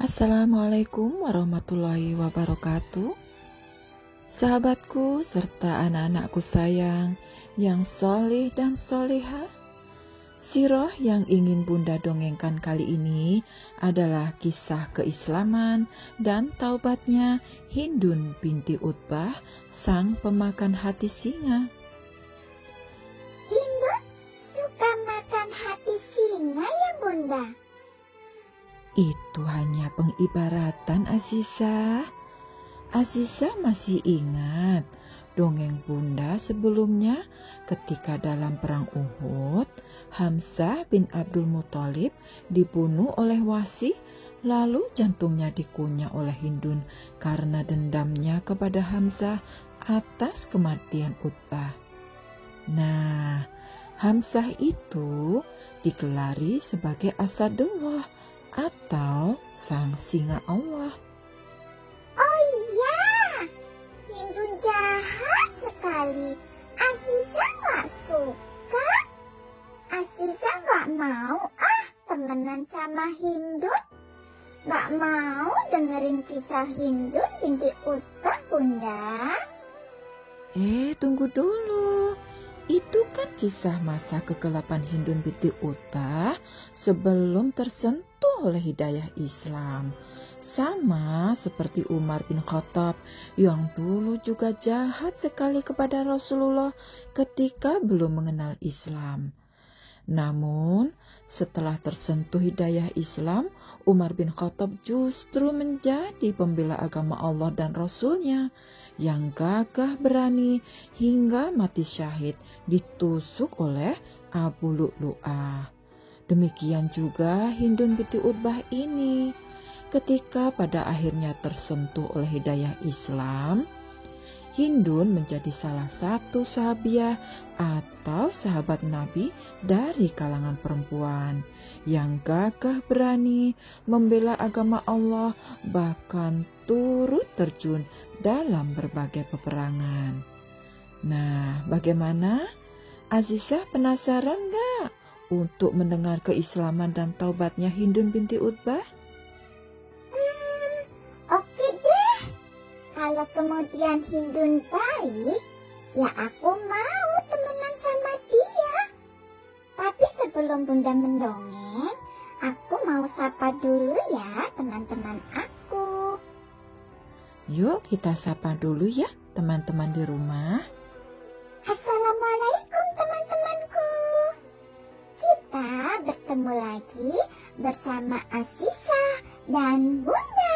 Assalamualaikum warahmatullahi wabarakatuh. Sahabatku serta anak-anakku sayang yang soleh dan solehah, sirah yang ingin Bunda dongengkan kali ini adalah kisah keislaman dan taubatnya Hindun binti Utbah, sang pemakan hati singa. Hindun suka makan hati singa ya Bunda? Itu hanya pengibaratan, Azizah. Azizah masih ingat dongeng Bunda sebelumnya ketika dalam perang Uhud, Hamzah bin Abdul Muthalib dibunuh oleh Wasi, lalu jantungnya dikunyah oleh Hindun karena dendamnya kepada Hamzah atas kematian Utbah. Nah, Hamzah itu digelari sebagai Asadullah atau sang singa Allah. Oh iya, Hindun jahat sekali. Azizah gak suka. Azizah gak mau temenan sama Hindun. Gak mau dengerin kisah Hindun binti Utbah, Bunda. Tunggu dulu. Itu kan kisah masa kegelapan Hindun binti Utbah sebelum tersentuh oleh hidayah Islam. Sama seperti Umar bin Khattab yang dulu juga jahat sekali kepada Rasulullah ketika belum mengenal Islam. Namun setelah tersentuh hidayah Islam, Umar bin Khattab justru menjadi pembela agama Allah dan Rasulnya yang gagah berani hingga mati syahid ditusuk oleh Abu Lu'lu'ah. Demikian juga Hindun binti Utbah ini. Ketika pada akhirnya tersentuh oleh hidayah Islam, Hindun menjadi salah satu sahabiah atau sahabat Nabi dari kalangan perempuan yang gagah berani membela agama Allah, bahkan turut terjun dalam berbagai peperangan. Nah, bagaimana? Azizah penasaran gak untuk mendengar keislaman dan taubatnya Hindun binti Utbah? Oke deh. Kalau kemudian Hindun baik, ya aku mau temenan sama dia. Tapi sebelum Bunda mendongeng, aku mau sapa dulu ya teman-teman aku. Yuk kita sapa dulu ya teman-teman di rumah. Assalamualaikum teman-temanku. Kita bertemu lagi bersama Azizah dan Bunda.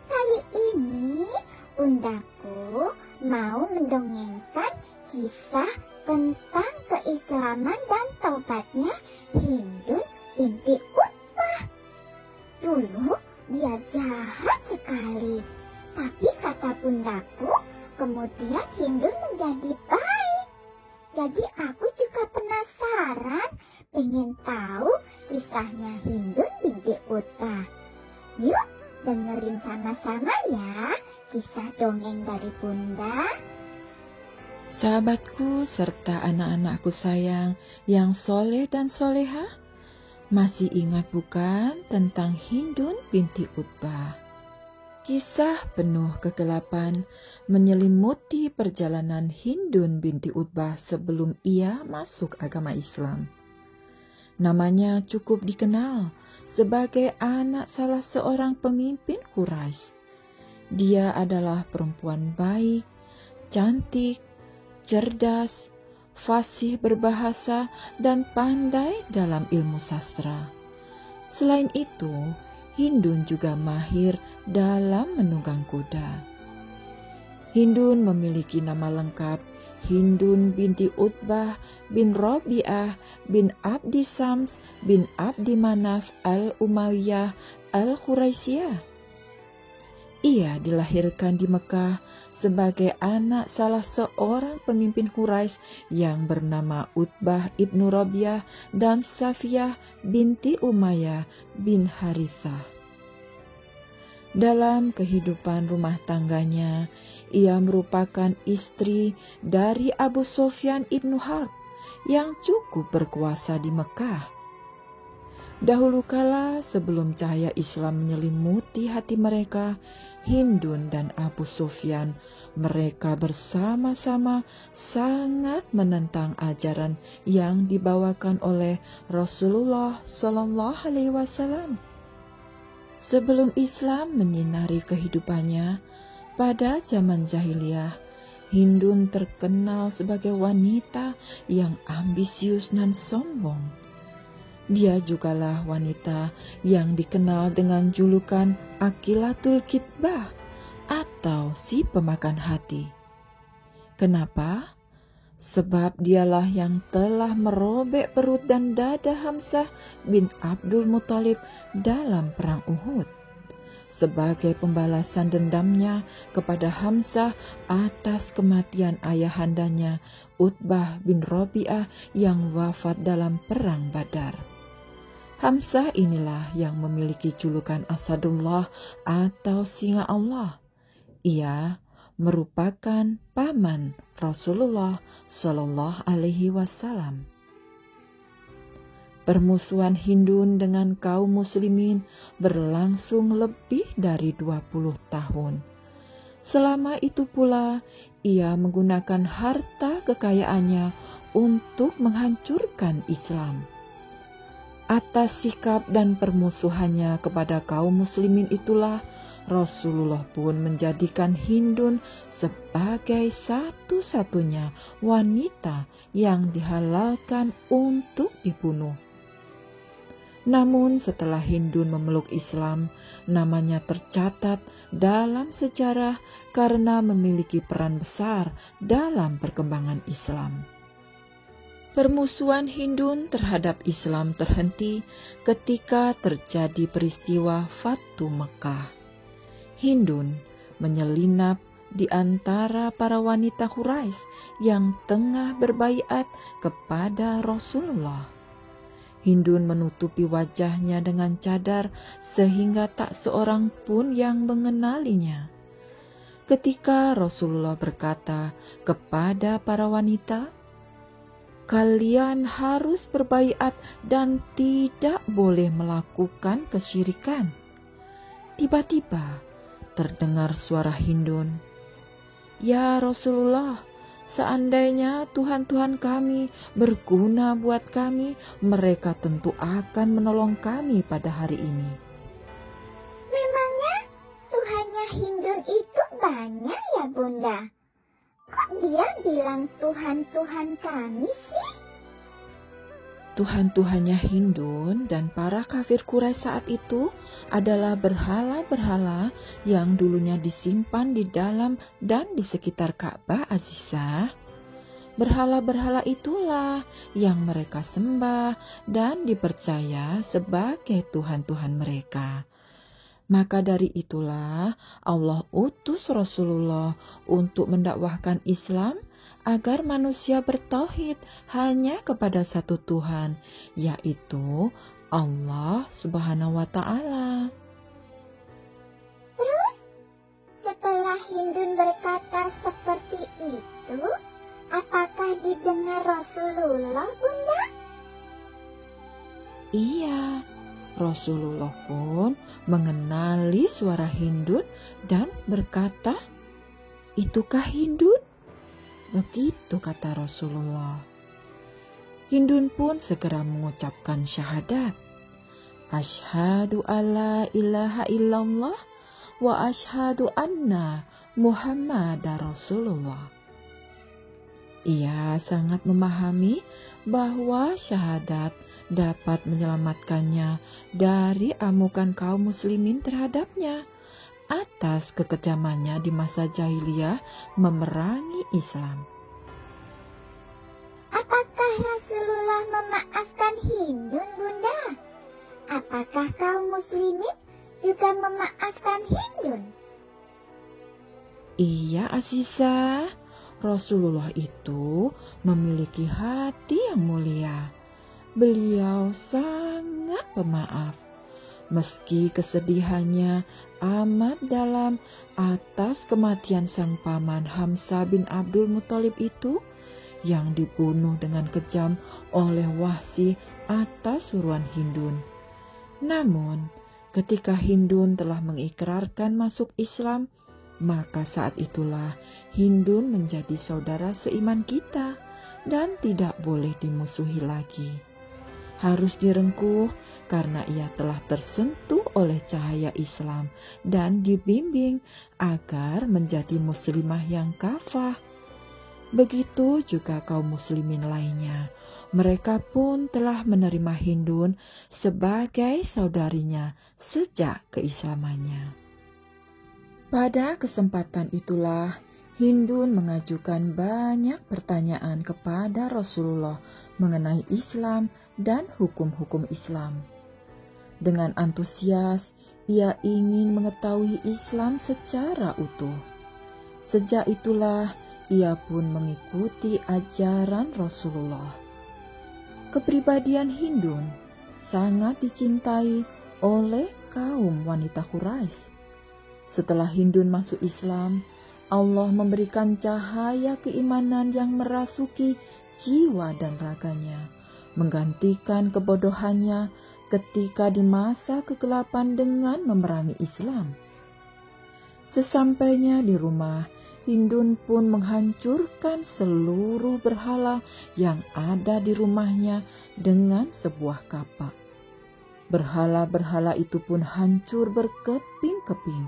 Kali ini Bundaku mau mendongengkan kisah tentang keislaman dan taubatnya Hindun binti Utbah. Dulu dia jahat sekali, tapi kata Bundaku kemudian Hindun menjadi baik. Jadi aku juga penasaran, pengen tahu kisahnya Hindun binti Utbah. Yuk dengerin sama-sama ya kisah dongeng dari Bunda. Sahabatku serta anak-anakku sayang yang soleh dan solehah, masih ingat bukan tentang Hindun binti Utbah? Kisah penuh kegelapan menyelimuti perjalanan Hindun binti Utbah sebelum ia masuk agama Islam. Namanya cukup dikenal sebagai anak salah seorang pemimpin Quraisy. Dia adalah perempuan baik, cantik, cerdas, fasih berbahasa, dan pandai dalam ilmu sastra. Selain itu, Hindun juga mahir dalam menunggang kuda. Hindun memiliki nama lengkap Hindun binti Utbah bin Rabi'ah bin Abdi Sams bin Abdi Manaf al-Umayyah al-Quraisyah. Ia dilahirkan di Mekah sebagai anak salah seorang pemimpin Quraisy yang bernama Utbah ibnu Rabi'ah dan Safiyah binti Umayyah bin Harithah. Dalam kehidupan rumah tangganya, ia merupakan istri dari Abu Sufyan ibnu Harb yang cukup berkuasa di Mekah. Dahulu kala sebelum cahaya Islam menyelimuti hati mereka, Hindun dan Abu Sufyan, mereka bersama-sama sangat menentang ajaran yang dibawakan oleh Rasulullah Shallallahu Alaihi Wasallam. Sebelum Islam menyinari kehidupannya, pada zaman jahiliyah, Hindun terkenal sebagai wanita yang ambisius dan sombong. Dia jugalah wanita yang dikenal dengan julukan Akilatul Kitbah atau si pemakan hati. Kenapa? Sebab dialah yang telah merobek perut dan dada Hamzah bin Abdul Muthalib dalam perang Uhud, sebagai pembalasan dendamnya kepada Hamzah atas kematian ayahandanya Utbah bin Rabi'ah yang wafat dalam perang Badar. Hamzah inilah yang memiliki julukan Asadullah atau Singa Allah. Ia merupakan paman Rasulullah Shallallahu Alaihi Wasallam. Permusuhan Hindun dengan kaum muslimin berlangsung lebih dari 20 tahun. Selama itu pula, ia menggunakan harta kekayaannya untuk menghancurkan Islam. Atas sikap dan permusuhannya kepada kaum muslimin itulah Rasulullah pun menjadikan Hindun sebagai satu-satunya wanita yang dihalalkan untuk dibunuh. Namun setelah Hindun memeluk Islam, namanya tercatat dalam sejarah karena memiliki peran besar dalam perkembangan Islam. Permusuhan Hindun terhadap Islam terhenti ketika terjadi peristiwa Fatu Mekah. Hindun menyelinap di antara para wanita Quraisy yang tengah berbaiat kepada Rasulullah. Hindun menutupi wajahnya dengan cadar sehingga tak seorang pun yang mengenalinya. Ketika Rasulullah berkata kepada para wanita, "Kalian harus berbaiat dan tidak boleh melakukan kesyirikan." Tiba-tiba terdengar suara Hindun, "Ya Rasulullah, seandainya Tuhan-Tuhan kami berguna buat kami, mereka tentu akan menolong kami pada hari ini." Memangnya Tuhannya Hindun itu banyak ya Bunda? Kok dia bilang Tuhan-Tuhan kami sih? Tuhan-Tuhannya Hindun dan para kafir Quraisy saat itu adalah berhala-berhala yang dulunya disimpan di dalam dan di sekitar Ka'bah Azizah. Berhala-berhala itulah yang mereka sembah dan dipercaya sebagai Tuhan-Tuhan mereka. Maka dari itulah Allah utus Rasulullah untuk mendakwahkan Islam agar manusia bertauhid hanya kepada satu Tuhan, yaitu Allah Subhanahu wa Ta'ala. Terus, setelah Hindun berkata seperti itu, apakah didengar Rasulullah, Bunda? Iya, Rasulullah pun mengenali suara Hindun dan berkata, "Itukah Hindun?" Begitu kata Rasulullah. Hindun pun segera mengucapkan syahadat, "Asyhadu alla ilaha illallah wa asyhadu anna Muhammadar Rasulullah." Ia sangat memahami bahwa syahadat dapat menyelamatkannya dari amukan kaum muslimin terhadapnya atas kekejamannya di masa jahiliyah memerangi Islam. Apakah Rasulullah memaafkan Hindun, Bunda? Apakah kaum muslimin juga memaafkan Hindun? Iya Azizah, Rasulullah itu memiliki hati yang mulia. Beliau sangat pemaaf, meski kesedihannya amat dalam atas kematian sang paman Hamzah bin Abdul Muthalib itu yang dibunuh dengan kejam oleh Wahsy atas suruhan Hindun. Namun, ketika Hindun telah mengikrarkan masuk Islam, maka saat itulah Hindun menjadi saudara seiman kita dan tidak boleh dimusuhi lagi. Harus direngkuh karena ia telah tersentuh oleh cahaya Islam dan dibimbing agar menjadi muslimah yang kafah. Begitu juga kaum muslimin lainnya. Mereka pun telah menerima Hindun sebagai saudarinya sejak keislamannya. Pada kesempatan itulah Hindun mengajukan banyak pertanyaan kepada Rasulullah mengenai Islam dan hukum-hukum Islam. Dengan antusias, ia ingin mengetahui Islam secara utuh. Sejak itulah ia pun mengikuti ajaran Rasulullah. Kepribadian Hindun sangat dicintai oleh kaum wanita Quraisy. Setelah Hindun masuk Islam, Allah memberikan cahaya keimanan yang merasuki jiwa dan raganya, menggantikan kebodohannya ketika di masa kegelapan dengan memerangi Islam. Sesampainya di rumah, Hindun pun menghancurkan seluruh berhala yang ada di rumahnya dengan sebuah kapak. Berhala-berhala itu pun hancur berkeping-keping.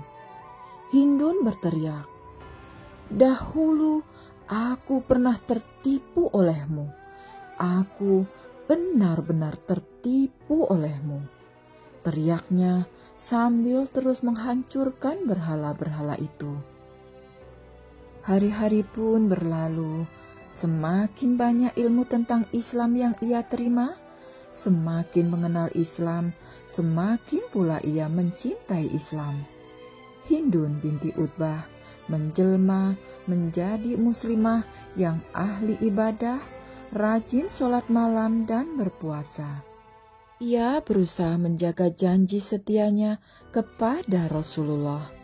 Hindun berteriak, "Dahulu aku pernah tertipu olehmu. Aku benar-benar tertipu olehmu." Teriaknya sambil terus menghancurkan berhala-berhala itu. Hari-hari pun berlalu, semakin banyak ilmu tentang Islam yang ia terima, semakin mengenal Islam, semakin pula ia mencintai Islam. Hindun binti Utbah menjelma menjadi muslimah yang ahli ibadah, rajin sholat malam dan berpuasa. Ia berusaha menjaga janji setianya kepada Rasulullah.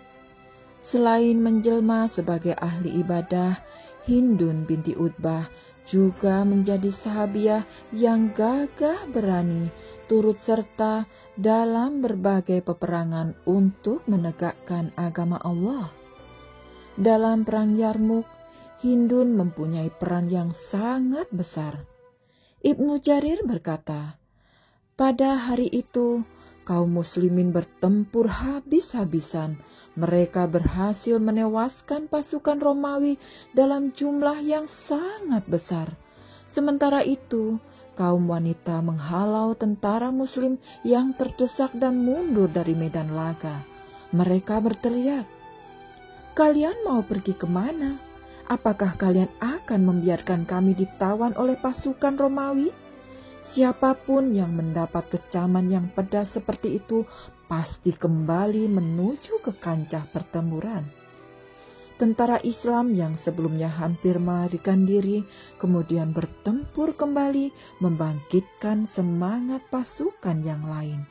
Selain menjelma sebagai ahli ibadah, Hindun binti Utbah juga menjadi sahabiah yang gagah berani turut serta dalam berbagai peperangan untuk menegakkan agama Allah. Dalam perang Yarmuk, Hindun mempunyai peran yang sangat besar. Ibnu Jarir berkata, pada hari itu kaum muslimin bertempur habis-habisan. Mereka berhasil menewaskan pasukan Romawi dalam jumlah yang sangat besar. Sementara itu, kaum wanita menghalau tentara muslim yang terdesak dan mundur dari medan laga. Mereka berteriak, "Kalian mau pergi kemana? Apakah kalian akan membiarkan kami ditawan oleh pasukan Romawi?" Siapapun yang mendapat kecaman yang pedas seperti itu pasti kembali menuju ke kancah pertempuran. Tentara Islam yang sebelumnya hampir melarikan diri kemudian bertempur kembali, membangkitkan semangat pasukan yang lain.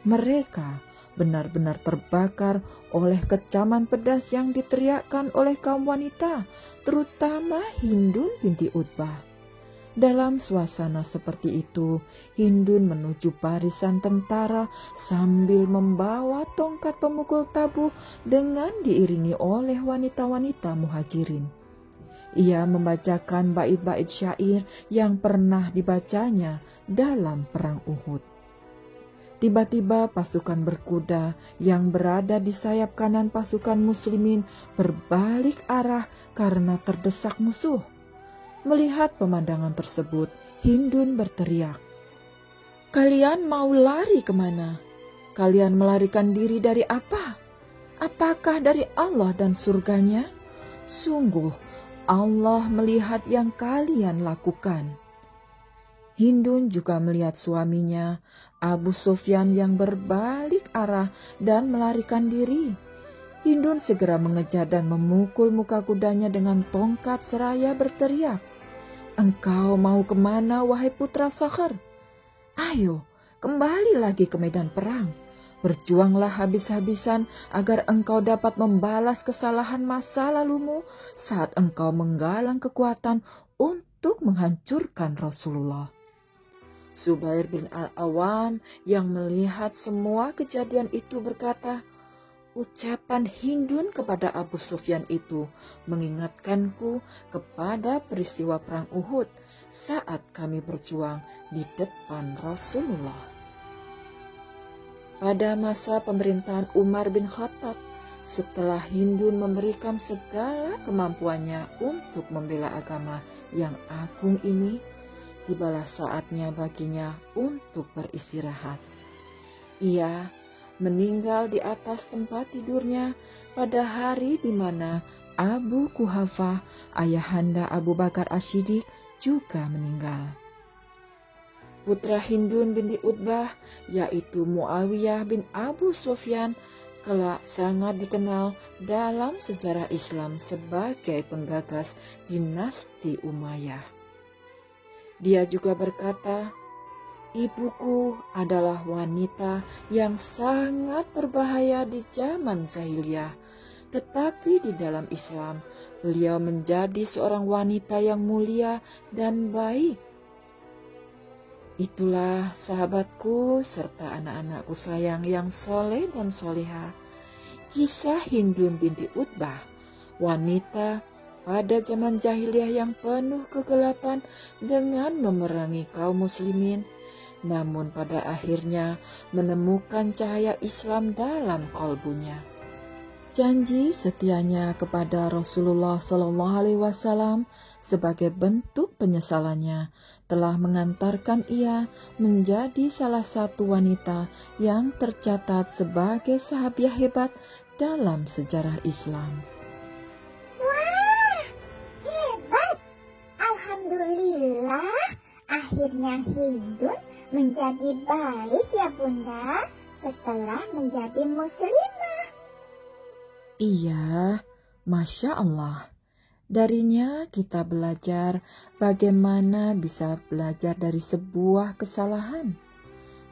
Mereka benar-benar terbakar oleh kecaman pedas yang diteriakkan oleh kaum wanita, terutama Hindun binti Utbah. Dalam suasana seperti itu, Hindun menuju barisan tentara sambil membawa tongkat pemukul tabuh dengan diiringi oleh wanita-wanita muhajirin. Ia membacakan bait-bait syair yang pernah dibacanya dalam perang Uhud. Tiba-tiba pasukan berkuda yang berada di sayap kanan pasukan muslimin berbalik arah karena terdesak musuh. Melihat pemandangan tersebut, Hindun berteriak, "Kalian mau lari kemana? Kalian melarikan diri dari apa? Apakah dari Allah dan surganya? Sungguh, Allah melihat yang kalian lakukan." Hindun juga melihat suaminya, Abu Sufyan, yang berbalik arah dan melarikan diri. Hindun segera mengejar dan memukul muka kudanya dengan tongkat seraya berteriak, "Engkau mau kemana, wahai putra Sakhar? Ayo, kembali lagi ke medan perang. Berjuanglah habis-habisan agar engkau dapat membalas kesalahan masa lalumu saat engkau menggalang kekuatan untuk menghancurkan Rasulullah." Zubair bin Al-Awam yang melihat semua kejadian itu berkata, ucapan Hindun kepada Abu Sufyan itu mengingatkanku kepada peristiwa perang Uhud saat kami berjuang di depan Rasulullah. Pada masa pemerintahan Umar bin Khattab, setelah Hindun memberikan segala kemampuannya untuk membela agama yang agung ini, tibalah saatnya baginya untuk beristirahat. Ia meninggal di atas tempat tidurnya pada hari di mana Abu Quhafah, ayahanda Abu Bakar As-Siddiq, juga meninggal. Putra Hindun binti Utbah, yaitu Muawiyah bin Abu Sufyan, kelak sangat dikenal dalam sejarah Islam sebagai penggagas dinasti Umayyah. Dia juga berkata, ibuku adalah wanita yang sangat berbahaya di zaman jahiliyah, tetapi di dalam Islam beliau menjadi seorang wanita yang mulia dan baik. Itulah sahabatku serta anak-anakku sayang yang soleh dan soleha, kisah Hindun binti Utbah, wanita pada zaman jahiliyah yang penuh kegelapan dengan memerangi kaum muslimin, namun pada akhirnya menemukan cahaya Islam dalam kalbunya. Janji setianya kepada Rasulullah SAW sebagai bentuk penyesalannya telah mengantarkan ia menjadi salah satu wanita yang tercatat sebagai sahabiah hebat dalam sejarah Islam. Alhamdulillah, akhirnya Hindun menjadi baik ya Bunda setelah menjadi muslimah. Iya, Masya Allah. Darinya kita belajar bagaimana bisa belajar dari sebuah kesalahan,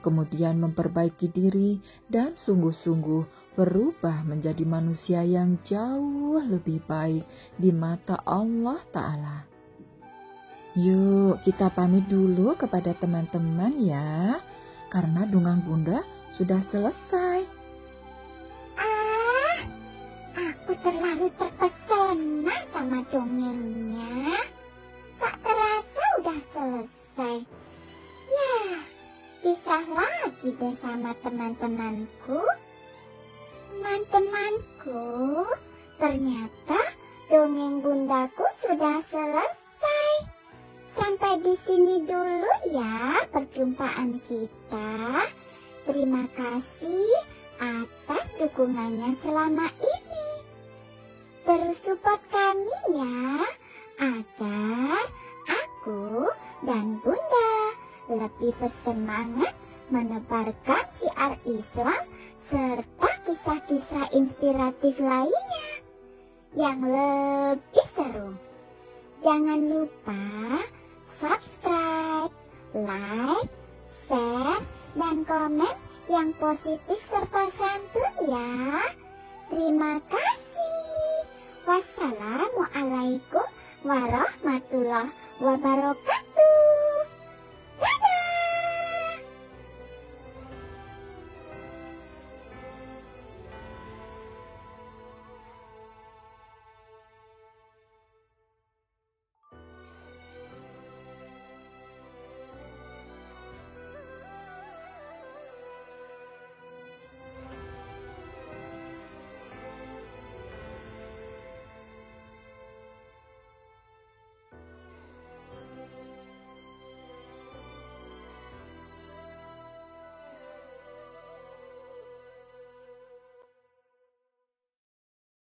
kemudian memperbaiki diri dan sungguh-sungguh berubah menjadi manusia yang jauh lebih baik di mata Allah Ta'ala. Yuk kita pamit dulu kepada teman-teman ya, karena dongeng Bunda sudah selesai. Aku terlalu terpesona sama dongengnya. Tak terasa udah selesai. Ya, pisah lagi deh sama teman-temanku. Teman-temanku, ternyata dongeng Bundaku sudah selesai. Sampai di sini dulu ya perjumpaan kita. Terima kasih atas dukungannya selama ini. Terus support kami ya, agar aku dan Bunda lebih bersemangat menebarkan syiar Islam serta kisah-kisah inspiratif lainnya yang lebih seru. Jangan lupa subscribe, like, share, dan komen yang positif serta santun ya. Terima kasih. Wassalamualaikum warahmatullahi wabarakatuh.